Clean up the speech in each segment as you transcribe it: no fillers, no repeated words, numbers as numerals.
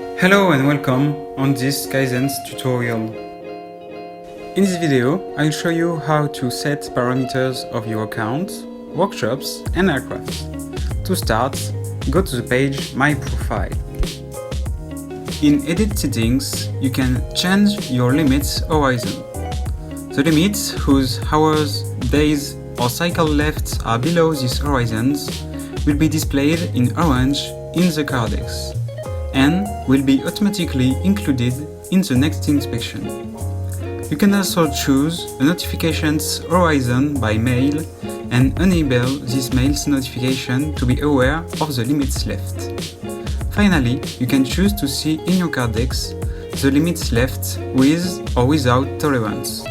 Hello and welcome on this Skyzen tutorial. In this video, I'll show you how to set parameters of your account, workshops and aircraft. To start, go to the page My Profile. In Edit Settings, you can change your limits horizon. The limits whose hours, days or cycle left are below these horizons will be displayed in orange in the Cardex and will be automatically included in the next inspection. You can also choose a notifications horizon by mail and enable this mail's notification to be aware of the limits left. Finally, you can choose to see in your Cardex the limits left with or without tolerance.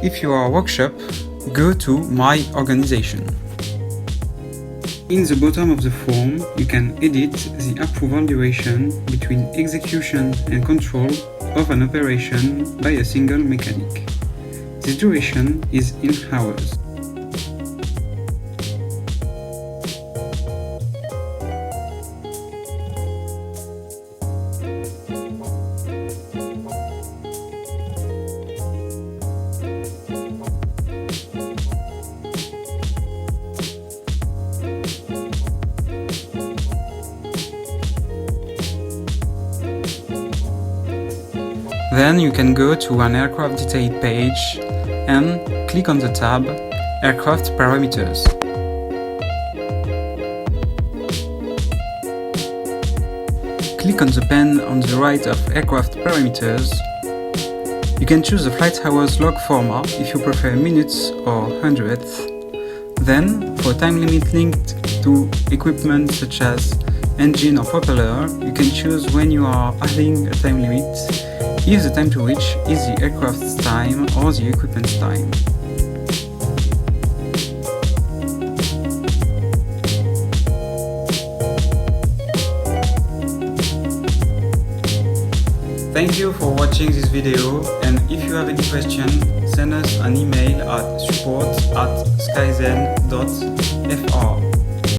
If you are a workshop, go to My Organization. In the bottom of the form, you can edit the approval duration between execution and control of an operation by a single mechanic. This duration is in hours. Then you can go to an aircraft detail page and click on the tab Aircraft Parameters. Click on the pen on the right of Aircraft Parameters. You can choose the flight hours log format if you prefer minutes or hundredths. Then, for a time limit linked to equipment such as engine or propeller, you can choose when you are adding a time limit, if the time to reach is the aircraft's time or the equipment's time. Thank you for watching this video, and if you have any question, send us an email at support@skyzen.fr.